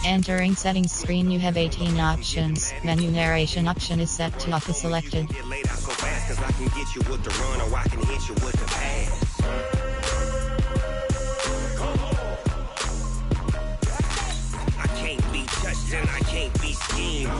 Entering settings screen, you have 18 options. Menu narration option is set to auto selected. I can't be schemed.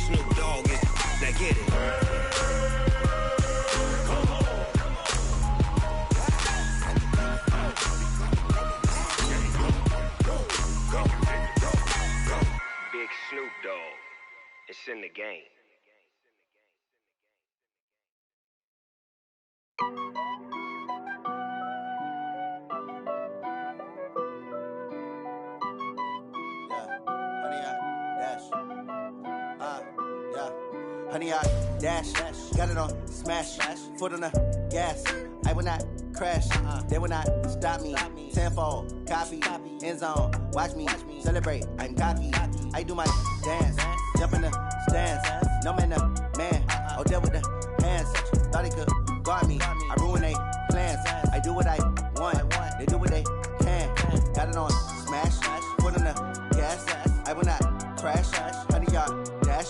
Snoop Dogg is, now get it. Big Snoop Dogg, it's in the game. Honey, I dash, got it on smash, foot on the gas. I will not crash, they will not stop me. Tenfold, copy, end zone, watch me celebrate. I'm cocky, I do my dance, jump in the stands. No man, the man, oh, there with the hands. Thought he could guard me, I ruin they plans. I do what I want, they do what they can. Got it on smash, foot on the gas. I will not crash, honey, y'all dash,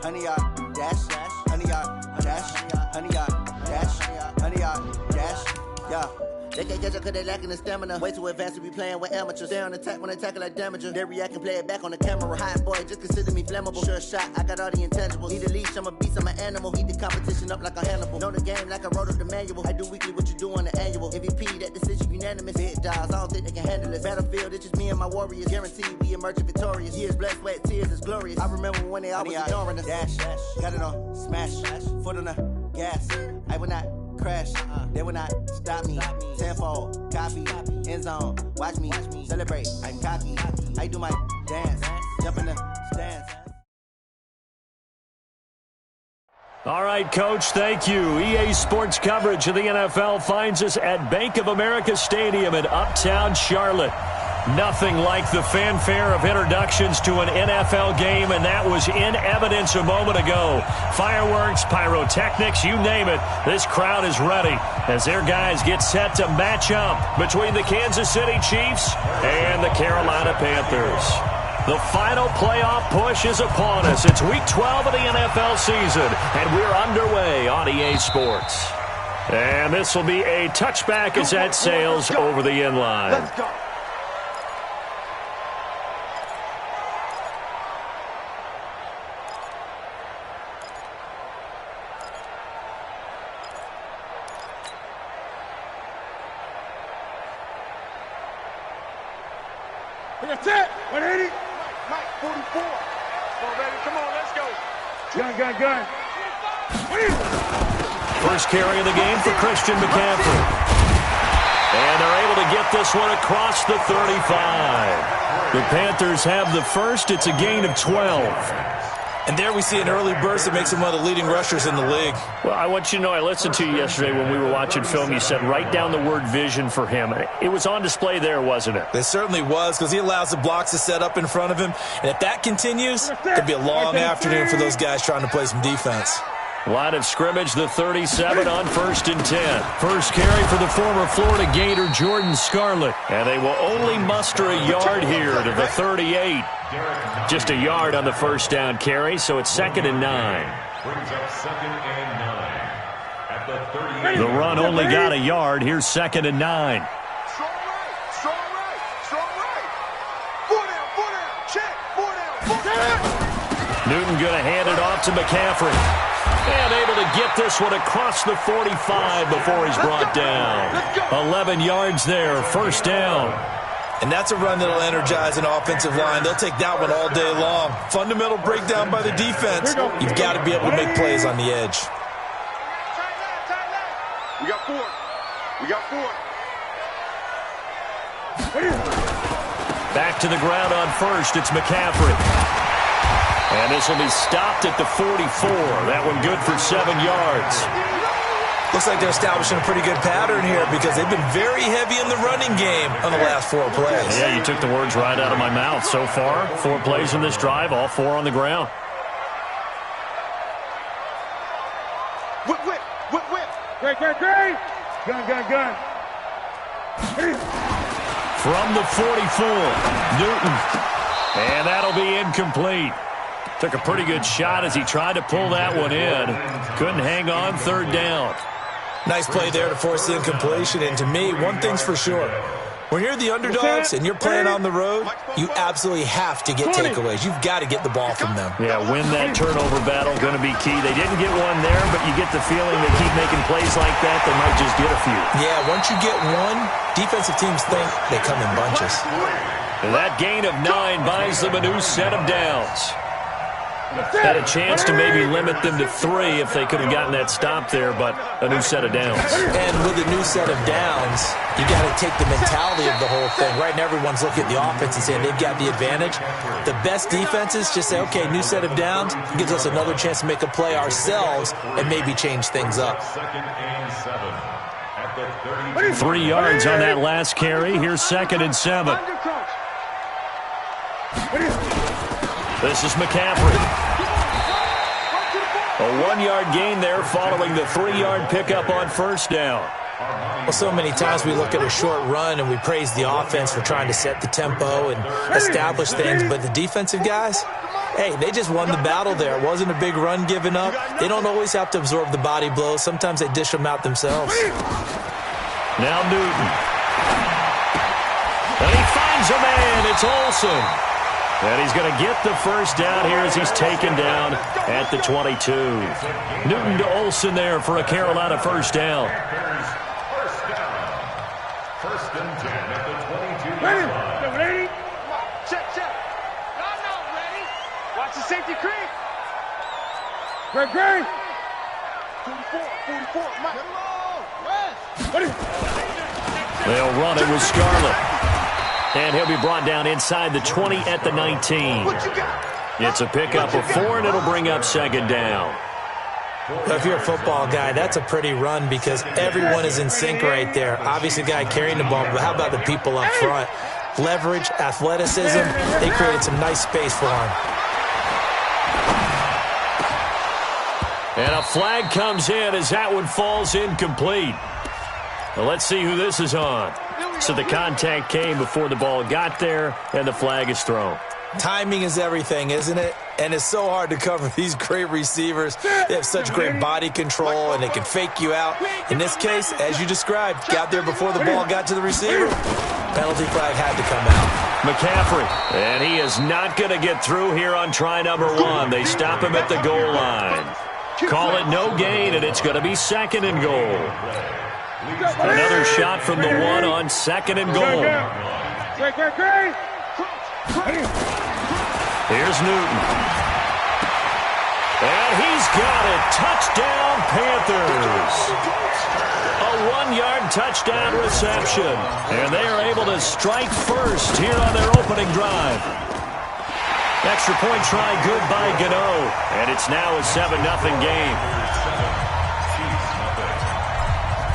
honey, y'all. Dash, honey, y'all, dash, honey, y'all, dash, honey, y'all, dash, yeah. They can't catch up cause they lacking the stamina. Way too advanced to be playing with amateurs. Stay on attack when they tackle like damager. They react and play it back on the camera. Hot boy, just consider me flammable. Sure shot, I got all the intangibles. Need a leash, I'm a beast, I'm an animal. Eat the competition up like a Hannibal. Know the game like I wrote up the manual. I do weekly what you do on the annual. MVP, that decision unanimous. Big dogs, I don't think they can handle it. Battlefield, it's just me and my warriors. Guaranteed we emerge victorious. Years, blood, sweat, tears, is glorious. I remember when they always ignoring us. Dash, got it on smash, foot on the gas. I will not crash, they will not stop me. Tenfold, copy, end zone, watch me celebrate. I'm cocky, I do my dance, jump in the stands. All right, Coach, thank you. EA Sports coverage of the NFL finds us at Bank of America Stadium in Uptown Charlotte. Nothing like the fanfare of introductions to an NFL game, and that was in evidence a moment ago. Fireworks, pyrotechnics, you name it. This crowd is ready as their guys get set to match up between the Kansas City Chiefs and the Carolina Panthers. The final playoff push is upon us. It's Week 12 of the NFL season, and we're underway on EA Sports. And this will be a touchback as that sails over the end line. Let's go. That's it. 180. Mike, 44. Come on, baby. Come on, let's go. Gun. First carry of the game for Christian McCaffrey. And they're able to get this one across the 35. The Panthers have the first. It's a gain of 12. And there we see an early burst that makes him one of the leading rushers in the league. Well, I want you to know, I listened to you yesterday when we were watching film. You said write down the word vision for him. It was on display there, wasn't it? It certainly was, because he allows the blocks to set up in front of him. And if that continues, it could be a long afternoon for those guys trying to play some defense. Line of scrimmage, the 37 on 1st and 10. First carry for the former Florida Gator, Jordan Scarlett. And they will only muster a yard here to the 38. Just a yard on the first down carry, so it's 2nd and 9. Brings up 2nd and 9 at the 38. The run only got a yard. Here's 2nd and 9. Strong right. Four down. Check. Four down. Newton going to hand it off to McCaffrey. And able to get this one across the 45 before he's brought down. 11 yards there, first down. And that's a run that'll energize an offensive line. They'll take that one all day long. Fundamental breakdown by the defense. You've got to be able to make plays on the edge. We got four. Back to the ground on first. It's McCaffrey. And this will be stopped at the 44. That one good for 7 yards. Looks like they're establishing a pretty good pattern here because they've been very heavy in the running game on the last 4 plays. Yeah, you took the words right out of my mouth. So far, 4 plays in this drive, all 4 on the ground. Whip, whip, whip, whip. Great, great, great. Gun, gun, gun. From the 44, Newton. And that'll be incomplete. Took a pretty good shot as he tried to pull that one in. Couldn't hang on, 3rd down. Nice play there to force the incompletion. And to me, one thing's for sure. When you're the underdogs and you're playing on the road, you absolutely have to get takeaways. You've got to get the ball from them. Yeah, win that turnover battle, going to be key. They didn't get one there, but you get the feeling they keep making plays like that, they might just get a few. Yeah, once you get one, defensive teams think they come in bunches. That gain of 9 buys them a new set of downs. Had a chance to maybe limit them to 3 if they could have gotten that stop there, but a new set of downs. And with a new set of downs, you got to take the mentality of the whole thing. Right now, everyone's looking at the offense and saying they've got the advantage. The best defenses just say, okay, new set of downs gives us another chance to make a play ourselves and maybe change things up. 3 yards on that last carry. Here's 2nd and 7. This is McCaffrey. A 1-yard gain there following the 3-yard pickup on 1st down. Well, so many times we look at a short run and we praise the offense for trying to set the tempo and establish things, but the defensive guys, hey, they just won the battle there. It wasn't a big run given up. They don't always have to absorb the body blows. Sometimes they dish them out themselves. Now Newton. And he finds a man. It's Olsen. And he's going to get the 1st down here as he's taken down at the 22. Newton to Olsen there for a Carolina 1st down. First and 10 at the 22. Ready? Check, check. No, ready. Watch the safety creep. Great, great. 44, Mike. Ready. They'll run it with Scarlett. And he'll be brought down inside the 20 at the 19. It's a pickup of 4, and it'll bring up 2nd down. If you're a football guy, that's a pretty run because everyone is in sync right there. Obviously, the guy carrying the ball, but how about the people up front? Leverage, athleticism, they created some nice space for him. And a flag comes in as that one falls incomplete. Well, let's see who this is on. So the contact came before the ball got there, and the flag is thrown. Timing is everything, isn't it? And it's so hard to cover these great receivers. They have such great body control, and they can fake you out. In this case, as you described, got there before the ball got to the receiver. Penalty flag had to come out. McCaffrey, and he is not going to get through here on try number 1. They stop him at the goal line. Call it no gain, and it's going to be 2nd and goal. Another shot from the 1 on 2nd and goal. Here's Newton. And he's got it. Touchdown, Panthers. A 1-yard touchdown reception. And they are able to strike first here on their opening drive. Extra point try good by Gano. And it's now a 7-0 game.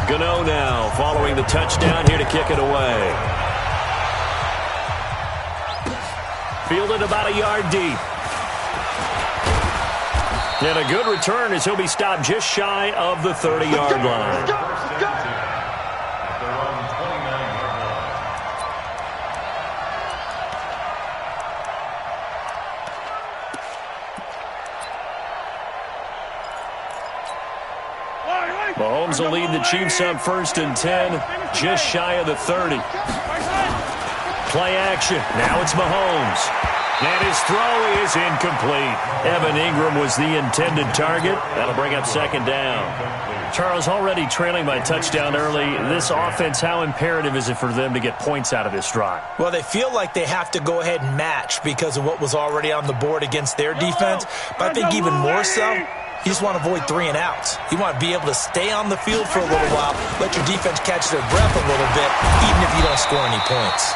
Gano now following the touchdown here to kick it away. Fielded about a yard deep. And a good return as he'll be stopped just shy of the 30-yard line. Mahomes will lead the Chiefs up 1st and 10, just shy of the 30. Play action. Now it's Mahomes. And his throw is incomplete. Evan Ingram was the intended target. That'll bring up 2nd down. Charles, already trailing by touchdown early. This offense, how imperative is it for them to get points out of this drive? Well, they feel like they have to go ahead and match because of what was already on the board against their defense. But I think even more so, you just want to avoid 3 and outs. You want to be able to stay on the field for a little while, let your defense catch their breath a little bit, even if you don't score any points.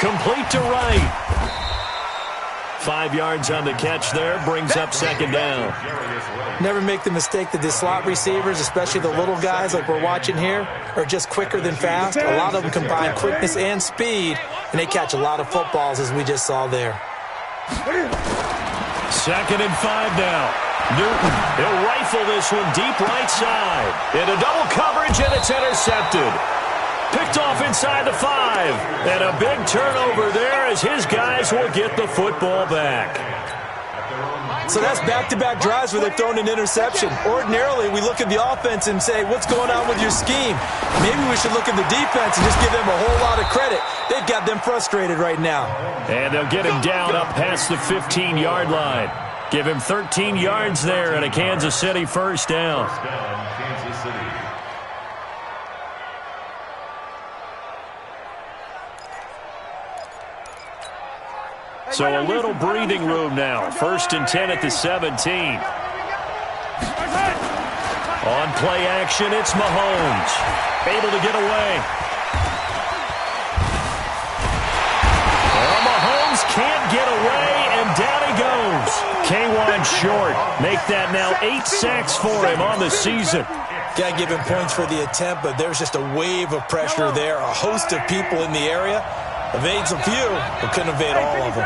Complete to right. 5 yards on the catch there, brings up second down. Never make the mistake that the slot receivers, especially the little guys like we're watching here, are just quicker than fast. A lot of them combine quickness and speed, and they catch a lot of footballs, as we just saw there. 2nd and 5 now. Newton, he'll rifle this one deep right side. Into double coverage, and it's intercepted. Picked off inside the 5. And a big turnover there as his guys will get the football back. So that's back-to-back drives where they've thrown an interception. Ordinarily, we look at the offense and say, what's going on with your scheme? Maybe we should look at the defense and just give them a whole lot of credit. They've got them frustrated right now. And they'll get him down up past the 15-yard line. Give him 13 yards there and a Kansas City first down. Kansas City. So a little breathing room now. 1st and 10 at the 17. On play action, it's Mahomes. Able to get away. Well, Mahomes can't get away, and down he goes. K1 short. Make that now 8 sacks for him on the season. Got to give him points for the attempt, but there's just a wave of pressure there. A host of people in the area. Evades a few, but couldn't evade all of them.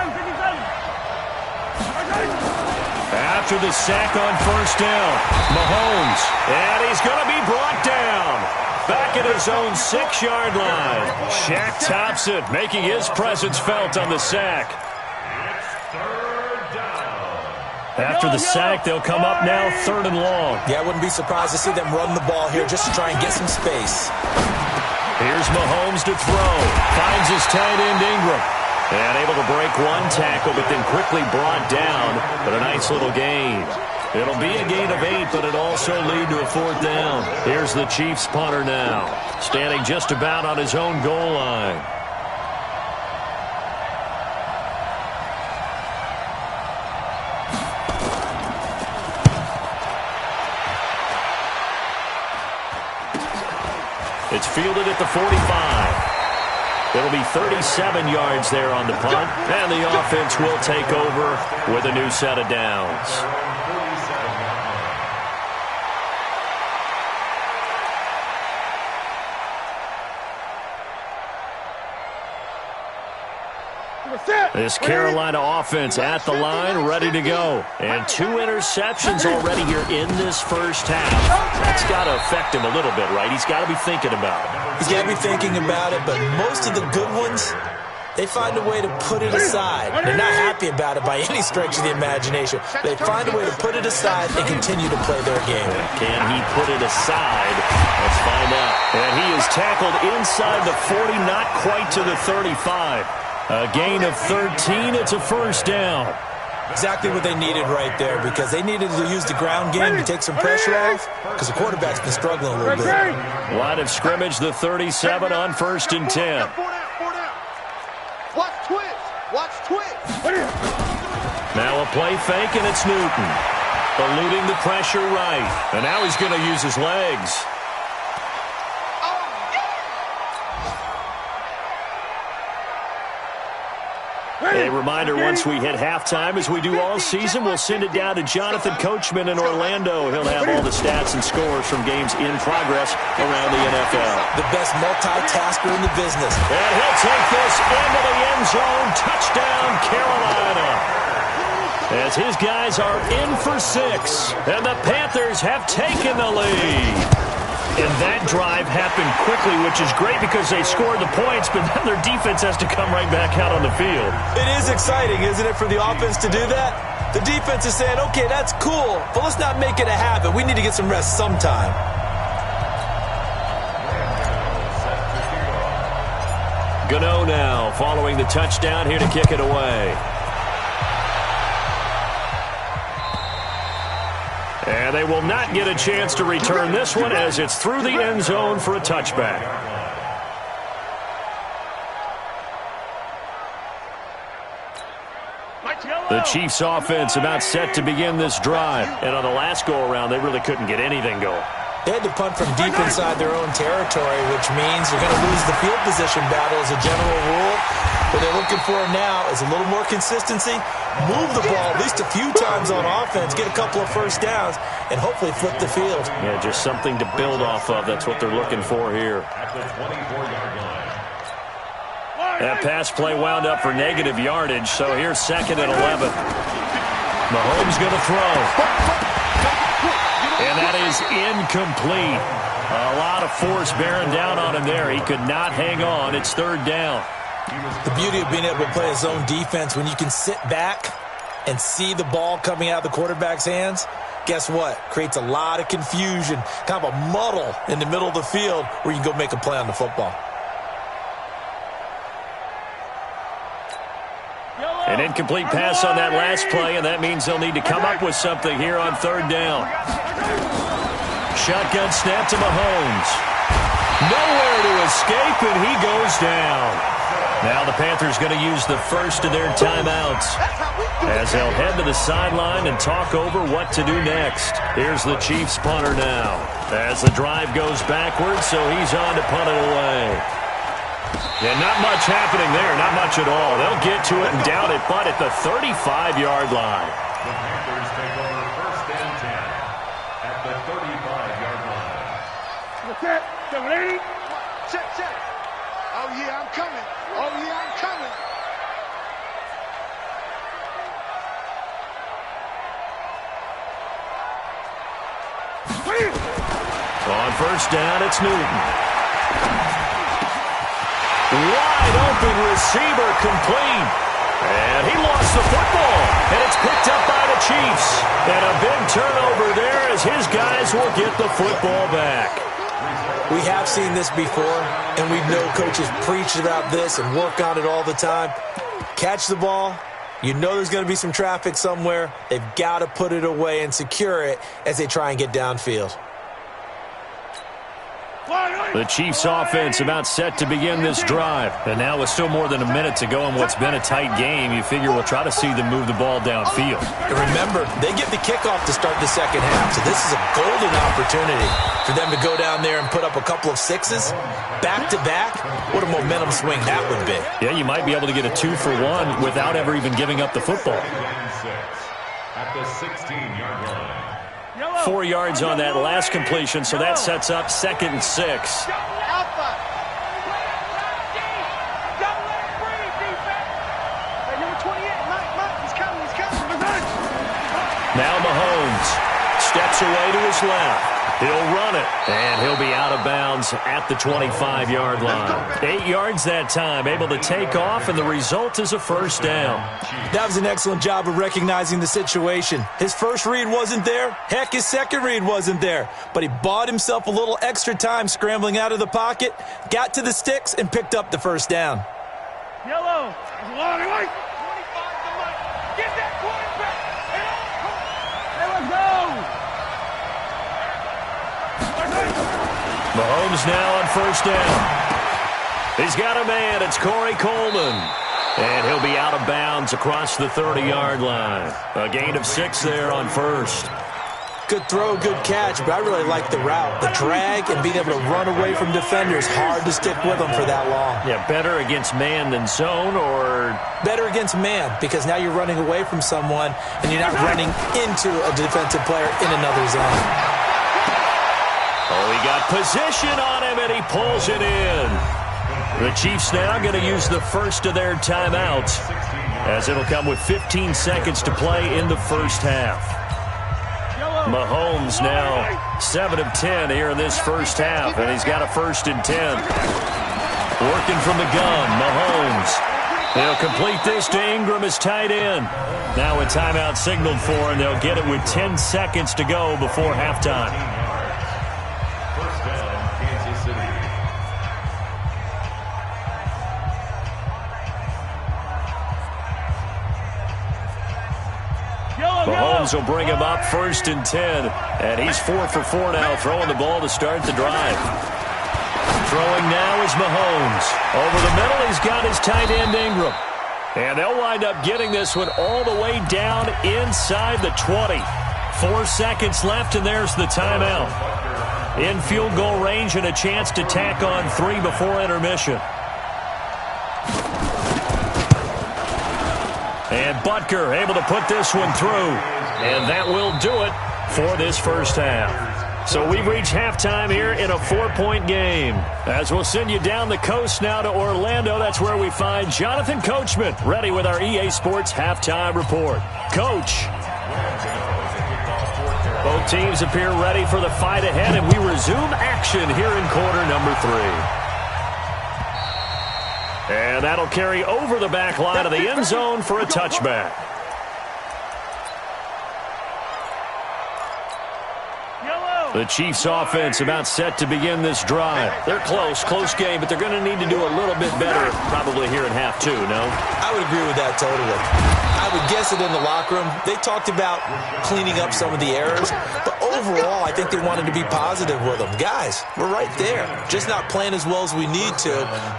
After the sack on 1st down, Mahomes, and he's going to be brought down. Back at his own 6-yard line. Shaq Thompson making his presence felt on the sack. After the sack, they'll come up now 3rd and long. Yeah, I wouldn't be surprised to see them run the ball here just to try and get some space. Here's Mahomes to throw. Finds his tight end Ingram. And able to break one tackle, but then quickly brought down. But a nice little gain. It'll be a gain of 8, but it also lead to a 4th down. Here's the Chiefs punter now. Standing just about on his own goal line. It's fielded at the 45. It'll be 37 yards there on the punt, and the offense will take over with a new set of downs. This Carolina offense at the line, ready to go. And 2 interceptions already here in this first half. That's got to affect him a little bit, right? He's got to be thinking about it. He's got to be thinking about it, but most of the good ones, they find a way to put it aside. They're not happy about it by any stretch of the imagination. They find a way to put it aside and continue to play their game. Can he put it aside? Let's find out. And he is tackled inside the 40, not quite to the 35. A gain of 13. It's a first down. Exactly what they needed right there, because they needed to use the ground game to take some pressure off, because the quarterback's been struggling a little bit. Line of scrimmage, the 37 on 1st and 10. Watch twist. Watch twist. Now a play fake, and it's Newton. Eluding the pressure right. And now he's going to use his legs. A reminder, once we hit halftime, as we do all season, we'll send it down to Jonathan Coachman in Orlando. He'll have all the stats and scores from games in progress around the NFL. The best multitasker in the business. And he'll take this into the end zone. Touchdown, Carolina. As his guys are in for 6, and the Panthers have taken the lead. And that drive happened quickly, which is great because they scored the points, but then their defense has to come right back out on the field. It is exciting, isn't it, for the offense to do that? The defense is saying, okay, that's cool, but let's not make it a habit. We need to get some rest sometime. Gano now following the touchdown here to kick it away. And they will not get a chance to return this one as it's through the end zone for a touchback. The Chiefs offense about set to begin this drive. And on the last go-around, they really couldn't get anything going. They had to punt from deep inside their own territory, which means you're going to lose the field position battle as a general rule. What they're looking for now is a little more consistency, move the ball at least a few times on offense, get a couple of first downs, and hopefully flip the field. Yeah, just something to build off of. That's what they're looking for here. At the 24-yard line. That pass play wound up for negative yardage, so here's 2nd and 11. Mahomes going to throw. And that is incomplete. A lot of force bearing down on him there. He could not hang on. It's 3rd down. The beauty of being able to play a zone defense, when you can sit back and see the ball coming out of the quarterback's hands, guess what? Creates a lot of confusion, kind of a muddle in the middle of the field where you can go make a play on the football. An incomplete pass on that last play, and that means they'll need to come up with something here on 3rd down. Shotgun snap to Mahomes. Nowhere to escape, and he goes down. Now the Panthers going to use the first of their timeouts as they'll head to the sideline and talk over what to do next. Here's the Chiefs punter now as the drive goes backwards, so he's on to punt it away. Yeah, not much happening there, not much at all. They'll get to it and down it, but at the 35-yard line. The Panthers take over 1st and 10 at the 35-yard line. Set, 780. Check. Oh, yeah, I'm coming. On 1st down, it's Newton. Wide open receiver complete. And he lost the football. And it's picked up by the Chiefs. And a big turnover there as his guys will get the football back. We have seen this before, and we know coaches preach about this and work on it all the time. Catch the ball. You know there's going to be some traffic somewhere. They've got to put it away and secure it as they try and get downfield. The Chiefs offense about set to begin this drive. And now with still more than a minute to go in what's been a tight game, you figure we'll try to see them move the ball downfield. And remember, they get the kickoff to start the 2nd half, so this is a golden opportunity for them to go down there and put up a couple of sixes back-to-back. What a momentum swing that would be. Yeah, you might be able to get a 2-for-1 without ever even giving up the football. At the 16-yard line. 4 yards on that last completion, so that sets up 2nd and 6. Now Mahomes steps away to his left. He'll run it, and he'll be out of bounds at the 25-yard line. 8 yards that time, able to take off, and the result is a 1st down. That was an excellent job of recognizing the situation. His first read wasn't there. Heck, his second read wasn't there. But he bought himself a little extra time scrambling out of the pocket, got to the sticks, and picked up the 1st down. Yellow. White. 25 to Mike. Get that quarterback. Hey, let's go. Mahomes now on 1st down. He's got a man. It's Corey Coleman. And he'll be out of bounds across the 30-yard line. A gain of 6 there on 1st. Good throw, good catch, but I really like the route. The drag and being able to run away from defenders, hard to stick with them for that long. Yeah, better against man than zone, or? Better against man, because now you're running away from someone and you're not running into a defensive player in another zone. Oh, he got position on him, and he pulls it in. The Chiefs now going to use the first of their timeouts, as it'll come with 15 seconds to play in the 1st half. Mahomes now 7 of 10 here in this 1st half, and he's got a 1st and 10. Working from the gun, Mahomes. They'll complete this to Ingram as tight end. Now a timeout signaled for, and they'll get it with 10 seconds to go before halftime. 1st down, Kansas City. Mahomes will bring him up 1st and 10. And he's 4 for 4 now, throwing the ball to start the drive. Throwing now is Mahomes. Over the middle, he's got his tight end Ingram. And they'll wind up getting this one all the way down inside the 20. 4 seconds left, and there's the timeout. In field goal range and a chance to tack on 3 before intermission. And Butker able to put this one through. And that will do it for this first half. So we've reached halftime here in a 4-point game. As we'll send you down the coast now to Orlando, that's where we find Jonathan Coachman, ready with our EA Sports halftime report. Coach. Both teams appear ready for the fight ahead, and we resume action here in quarter number 3. And that'll carry over the back line of the end zone for a touchback. The Chiefs offense about set to begin this drive. They're close game, but they're going to need to do a little bit better probably here in half 2, no? I would agree with that totally. I would guess it in the locker room. They talked about cleaning up some of the errors, but overall, I think they wanted to be positive with them. Guys, we're right there. Just not playing as well as we need to.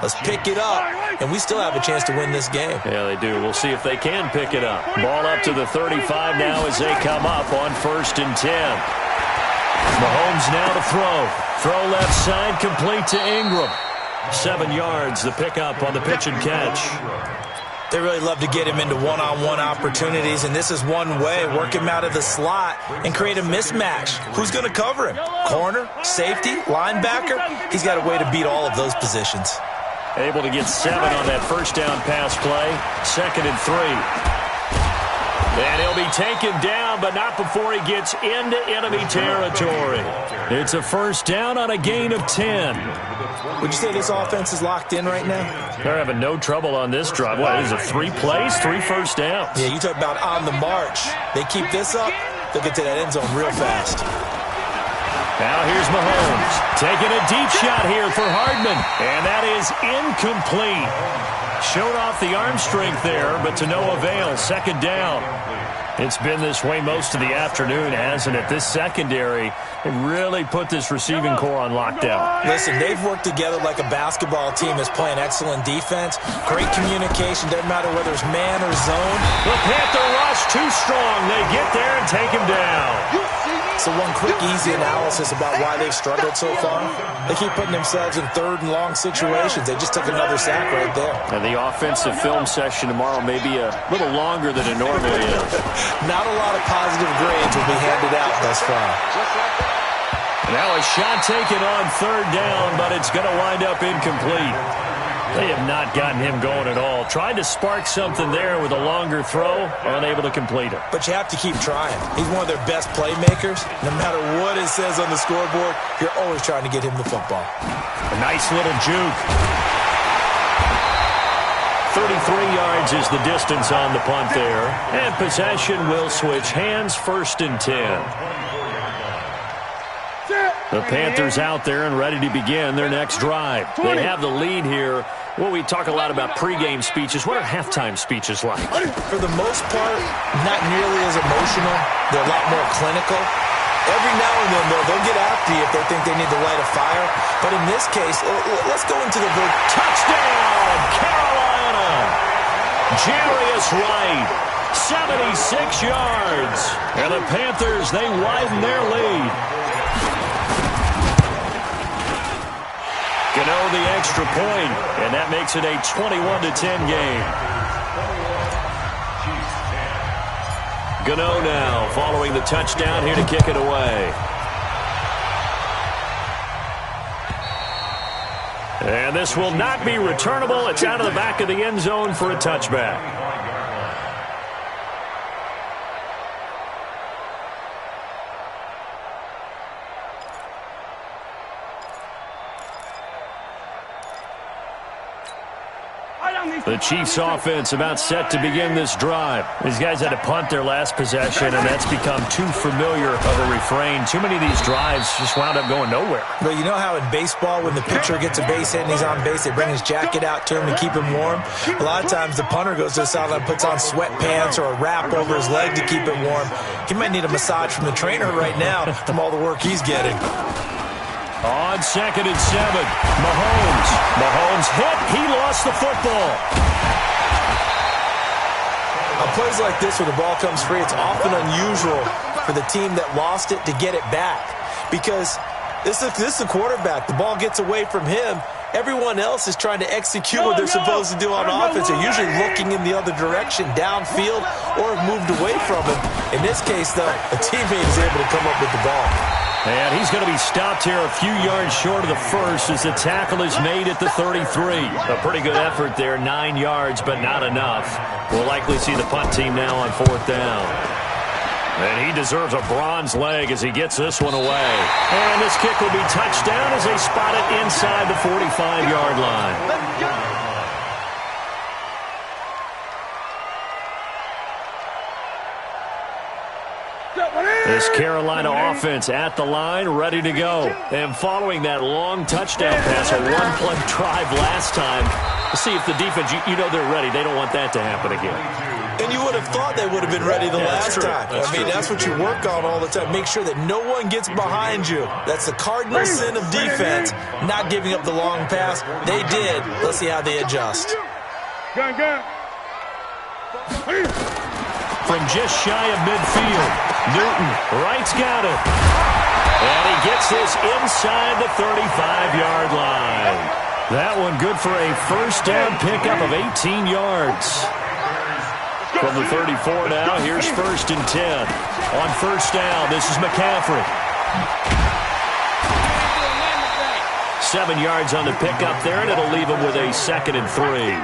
Let's pick it up, and we still have a chance to win this game. Yeah, they do. We'll see if they can pick it up. Ball up to the 35 now as they come up on 1st and 10. Mahomes now to throw. Throw left side, complete to Ingram. 7 yards, the pickup on the pitch and catch. They really love to get him into one-on-one opportunities, and this is one way. Work him out of the slot and create a mismatch. Who's going to cover him? Corner, safety, linebacker? He's got a way to beat all of those positions. Able to get 7 on that first down pass play. 2nd and 3. And he'll be taken down, but not before he gets into enemy territory. It's a first down on a gain of 10. Would you say this offense is locked in right now? They're having no trouble on this drive. What, is it 3 plays, 3 first downs? Yeah, you talk about on the march. They keep this up, they'll get to that end zone real fast. Now here's Mahomes. Taking a deep shot here for Hardman. And that is incomplete. Showed off the arm strength there, but to no avail. 2nd down. It's been this way most of the afternoon, hasn't it? This secondary, they really put this receiving core on lockdown. Listen, they've worked together like a basketball team that's playing excellent defense. Great communication, doesn't matter whether it's man or zone. The Panther rush too strong. They get there and take him down. So one quick, easy analysis about why they've struggled so far. They keep putting themselves in 3rd and long situations. They just took another sack right there. And the offensive film session tomorrow may be a little longer than it normally is. Not a lot of positive grades will be handed out thus far. Now a shot taken on 3rd down, but it's going to wind up incomplete. They have not gotten him going at all. Tried to spark something there with a longer throw, unable to complete it. But you have to keep trying. He's one of their best playmakers. No matter what it says on the scoreboard, you're always trying to get him the football. A nice little juke. 33 yards is the distance on the punt there. And possession will switch hands, 1st and 10. The Panthers out there and ready to begin their next drive. They have the lead here. Well, we talk a lot about pregame speeches. What are halftime speeches like? For the most part, not nearly as emotional. They're a lot more clinical. Every now and then, though, they'll get after you if they think they need to light a fire. But in this case, let's go into the touchdown, Carolina! Jarius Wright, 76 yards. And the Panthers, they widen their lead. Gano the extra point, and that makes it a 21-10 game. Gano now following the touchdown here to kick it away. And this will not be returnable. It's out of the back of the end zone for a touchback. The Chiefs offense about set to begin this drive. These guys had to punt their last possession, and that's become too familiar of a refrain. Too many of these drives just wound up going nowhere. But you know how in baseball, when the pitcher gets a base hit and he's on base, they bring his jacket out to him to keep him warm? A lot of times the punter goes to the sideline, puts on sweatpants or a wrap over his leg to keep it warm. He might need a massage from the trainer right now from all the work he's getting. On 2nd and 7, Mahomes hit. He lost the football. On plays like this where the ball comes free, it's often unusual for the team that lost it to get it back. Because this is a quarterback. The ball gets away from him, Everyone else is trying to execute what they're supposed to do on offense. They're usually looking in the other direction, downfield, or have moved away from him. In this case, though, a teammate is able to come up with the ball. And he's going to be stopped here a few yards short of the first as the tackle is made at the 33. A pretty good effort there, 9 yards, but not enough. We'll likely see the punt team now on 4th down. And he deserves a bronze leg as he gets this one away. And this kick will be touchdown as they spot it inside the 45-yard line. This Carolina offense at the line, ready to go. And following that long touchdown pass, a one-play drive last time, to see if the defense, you know they're ready. They don't want that to happen again. And you would have thought they would have been ready the last time. That's what you work on all the time. Make sure that no one gets behind you. That's the cardinal sin of defense, not giving up the long pass. They did. Let's see how they adjust. From just shy of midfield, Newton, right's got it. And he gets this inside the 35-yard line. That one good for a first down pickup of 18 yards. From the 34 now, here's 1st and 10. On first down, this is McCaffrey. 7 yards on the pickup there, and it'll leave him with a 2nd and 3.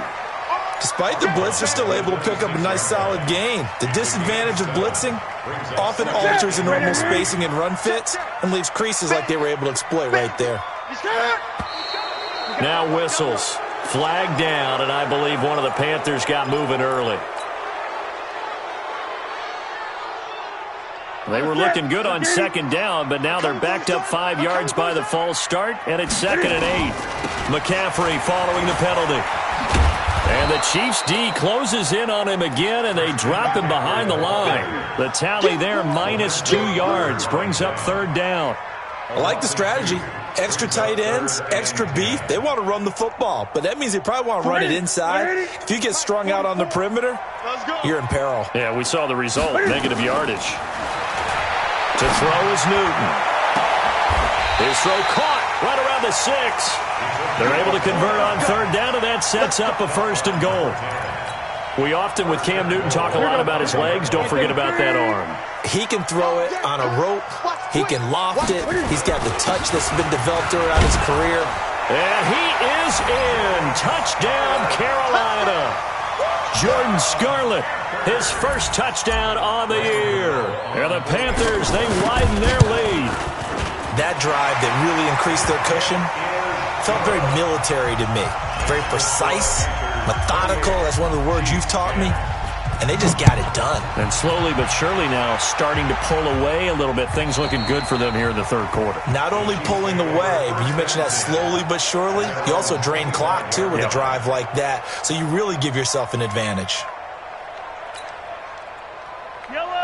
Despite the blitz, they're still able to pick up a nice solid gain. The disadvantage of blitzing often alters the normal spacing and run fits and leaves creases like they were able to exploit right there. Now whistles. Flag down, and I believe one of the Panthers got moving early. They were looking good on 2nd down, but now they're backed up 5 yards by the false start, and it's 2nd and 8. McCaffrey following the penalty. And the Chiefs' D closes in on him again, and they drop him behind the line. The tally there, -2 yards, brings up 3rd down. I like the strategy. Extra tight ends, extra beef. They want to run the football, but that means they probably want to run it inside. If you get strung out on the perimeter, you're in peril. Yeah, we saw the result, negative yardage. To throw is Newton. His throw caught right around the 6. They're able to convert on 3rd down, and that sets up a 1st and goal. We often, with Cam Newton, talk a lot about his legs. Don't forget about that arm. He can throw it on a rope. He can loft it. He's got the touch that's been developed throughout his career. And he is in. Touchdown, Carolina. Jordan Scarlett, his first touchdown on the year. And the Panthers, they widen their lead. That drive that really increased their cushion felt very military to me. Very precise, methodical. That's one of the words you've taught me. And they just got it done. And slowly but surely now starting to pull away a little bit. Things looking good for them here in the 3rd quarter. Not only pulling away, but you mentioned that slowly but surely. You also drain clock, too, with a drive like that. So you really give yourself an advantage.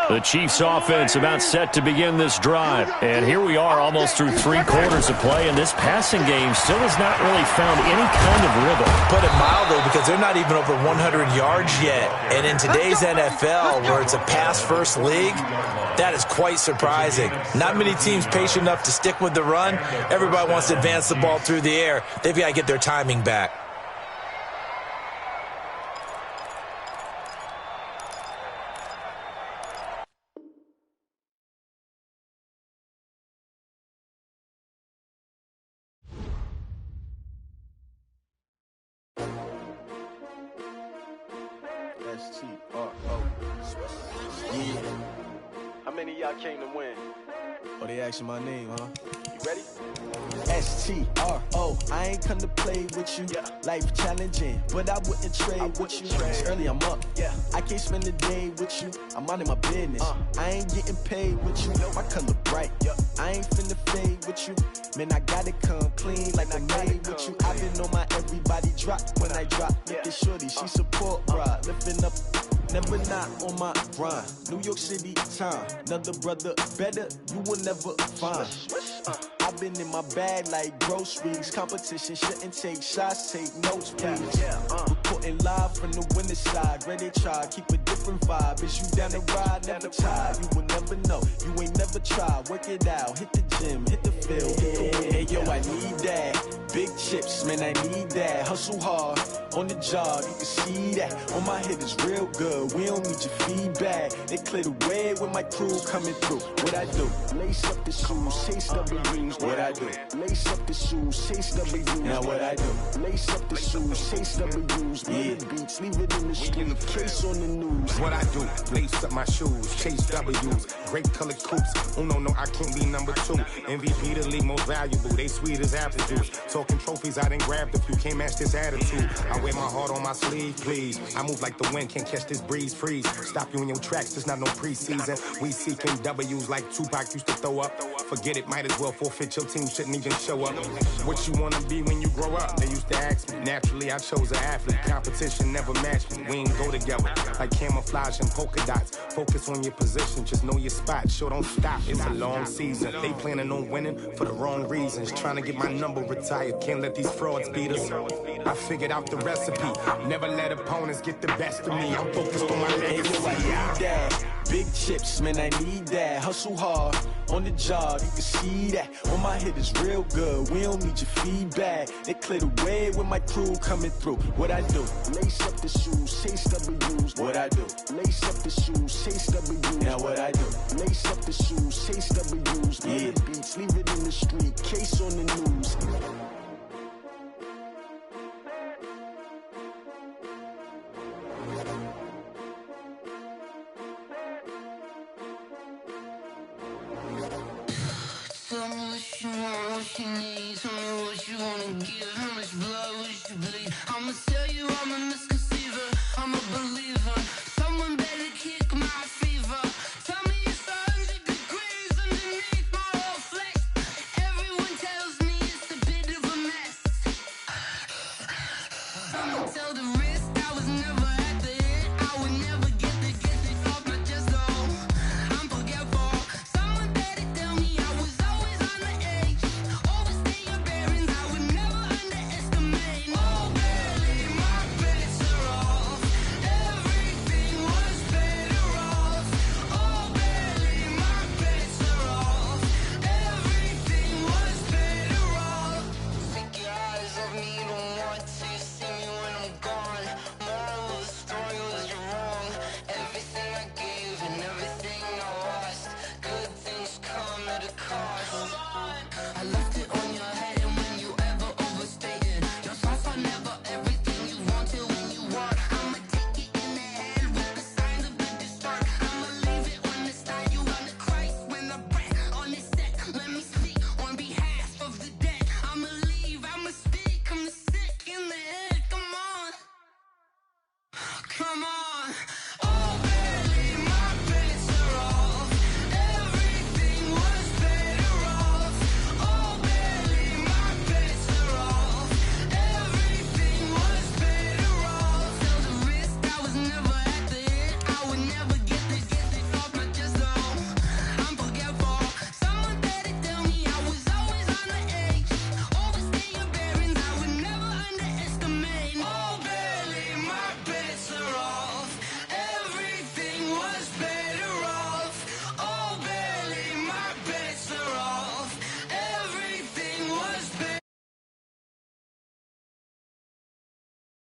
The Chiefs offense about set to begin this drive. And here we are almost through 3 quarters of play, and this passing game still has not really found any kind of rhythm. Put it mildly, because they're not even over 100 yards yet. And in today's NFL, where it's a pass-first league, that is quite surprising. Not many teams patient enough to stick with the run. Everybody wants to advance the ball through the air. They've got to get their timing back. Yeah. How many of y'all came to win? Oh, they asking my name, huh? You ready? STRO, I ain't come to play with you. Life challenging, but I wouldn't trade with you. It's early, I'm up. I can't spend the day with you. I'm out of my business. I ain't getting paid with you. My color bright. I ain't finna fade with you. Man, I gotta come clean like I made with you. I've been on my everybody drop when I drop. Look at shorty, she support ride. Lifting up. Never not on my grind. New York City time. Another brother better, you will never find. I've been in my bag like groceries. Competition shouldn't take shots, take notes, please. Reporting live from the winter side. Ready to try, keep it different vibe. Is you down the ride? Never tired. You will never know. You ain't never tried. Work it out. Hit the gym. Hit the field. Hey, yo, I need that. Big chips, man, I need that. Hustle hard on the job, you can see that. On my head is real good, we don't need your feedback. They clear the way with my crew coming through. What I do? Lace up the shoes, chase W's. What I do? Lace up the shoes, chase W's. Now what I do? Lace up the shoes, chase W's. Yeah, beats, leave it in the street, case on the news. What I do? Lace up my shoes, chase W's. Great colored coops. Oh no, I can't be number 2. MVP the league most valuable. They sweet as apple juice. Talking trophies, I done grabbed a few. Can't match this attitude. I wear my heart on my sleeve, please. I move like the wind, can't catch this breeze, freeze. Stop you in your tracks, there's not no preseason. We seeking W's like Tupac used to throw up. Forget it, might as well forfeit, your team shouldn't even show up. What you wanna be when you grow up? They used to ask me. Naturally, I chose an athlete. Competition never matched me. We ain't go together like camouflage and polka dots. Focus on your position, just know your spot. Sure, don't stop, it's a long season. They planning on winning for the wrong reasons. Trying to get my number retired, can't let these frauds beat us. I figured out the recipe. Never let opponents get the best of me. I'm focused on my legacy. I need that. Big chips, man, I need that. Hustle hard on the job, you can see that. On my head is real good, we don't need your feedback. They clear the way with my crew coming through. What I do? Lace up the shoes, chase W's. What I do? Lace up the shoes, chase W's. Now what I do? Lace up the shoes, chase W's. Yeah, beats, leave it in the street, case on the news. Tell me what you want, what you need. Tell me what you wanna give